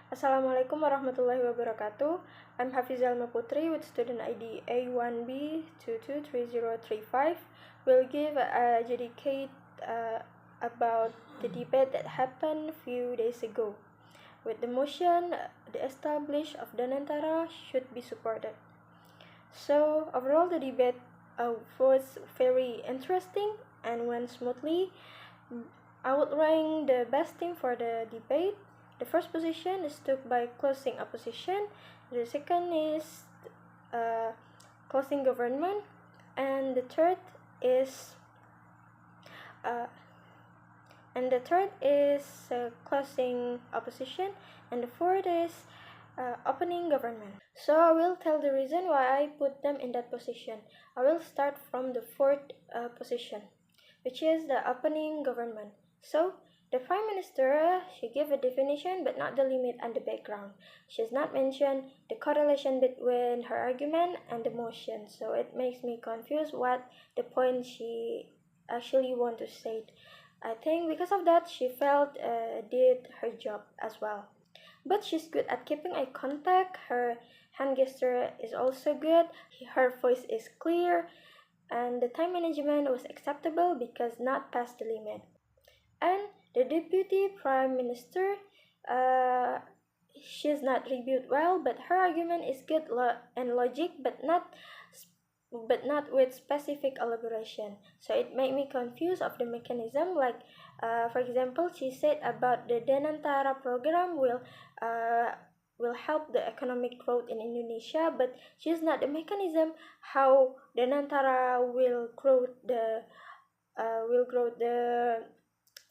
Assalamualaikum warahmatullahi wabarakatuh. I'm Hafiza Putri with student ID A1B223035. We'll give a adjudicate about the debate that happened a few days ago. With the motion, the established of Danantara should be supported. So overall, the debate was very interesting and went smoothly. I would rank the best team for the debate. The first position is took by closing opposition. The second is closing government, and the third is closing opposition, and the fourth is opening government. So I will tell the reason why I put them in that position. I will start from the fourth position, which is the opening government. So the Prime Minister, she gave a definition but not the limit and the background. She has not mentioned the correlation between her argument and the motion, so it makes me confused what the point she actually want to say. I think because of that, she felt did her job as well. But she's good at keeping eye contact, her hand gesture is also good, her voice is clear, and the time management was acceptable because not past the limit. And the Deputy Prime Minister, she's not reviewed well, but her argument is good and logic, but not with specific elaboration. So it made me confused of the mechanism. Like, for example, she said about the Danantara program will help the economic growth in Indonesia, but she's not the mechanism how Danantara will grow the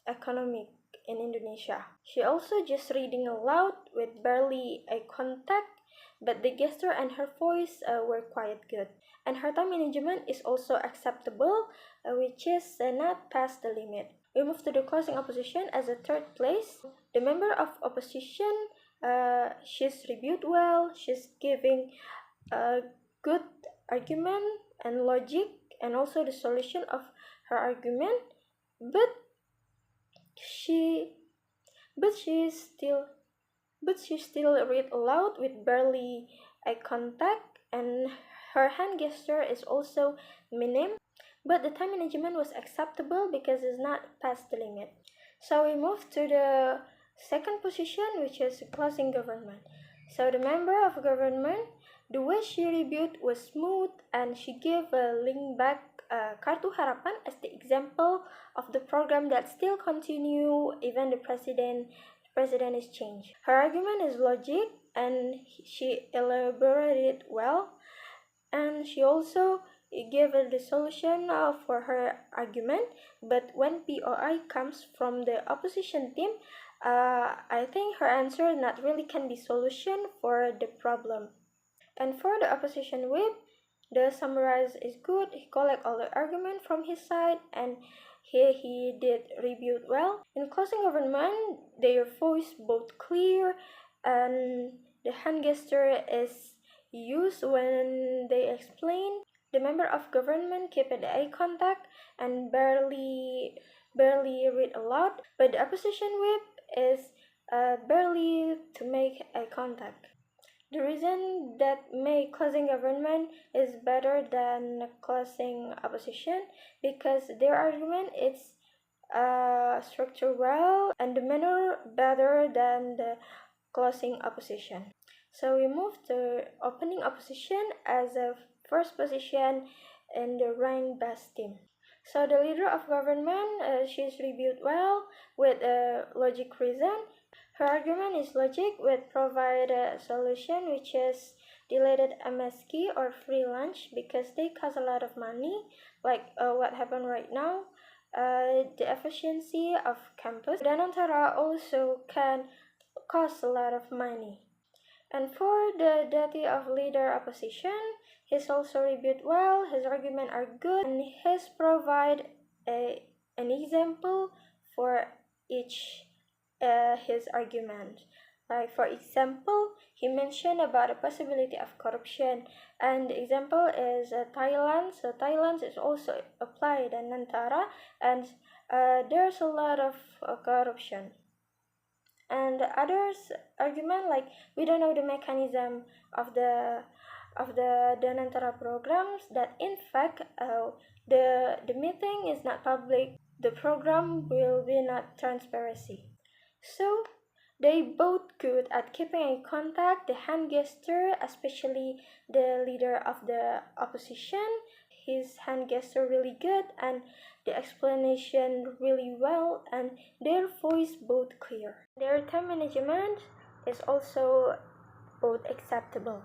economic in Indonesia. She also just reading aloud with barely eye contact, but the gesture and her voice were quite good. And her time management is also acceptable, which is not past the limit. We move to the closing opposition as a third place. The member of opposition, she's reviewed well, she's giving a good argument and logic and also the solution of her argument, but she still read aloud with barely eye contact, and her hand gesture is also minim, but the time management was acceptable because it's not past the limit. So we move to the second position, which is closing government. So the member of government, the way she reviewed was smooth, and she gave a link back Kartu Harapan as the example of the program that still continue even the president is changed. Her argument is logic, and she elaborated well, and she also gave the solution for her argument. But when POI comes from the opposition team, I think her answer not really can be solution for the problem. And for the opposition whip, the summarize is good. He collect all the argument from his side, and he did review well. In closing government, their voice both clear, and the hand gesture is used when they explain. The member of government keep the eye contact and barely read aloud, but the opposition whip is barely to make eye contact. The reason that make closing government is better than closing opposition because their argument is structured well and the manner better than the closing opposition. So we move to opening opposition as a first position in the rank best team. So the leader of government, she's reviewed well with a logic reason. Her argument is logic with provide a solution, which is delayed MSK or free lunch because they cost a lot of money, like what happened right now. The efficiency of campus. Danantara also can cost a lot of money. And for the duty of leader opposition, he's also reviewed well, his arguments are good, and he's provide an example for each his argument. Like for example, he mentioned about the possibility of corruption, and the example is Thailand. So Thailand is also applied in Nantara, and there's a lot of corruption. And the others argument like we don't know the mechanism of the Danantara programs, that in fact the meeting is not public, the program will be not transparency. So they both good at keeping in contact. The hand gesture, especially the leader of the opposition, his hand gesture really good, and the explanation really well, and their voice both clear. Their time management is also both acceptable.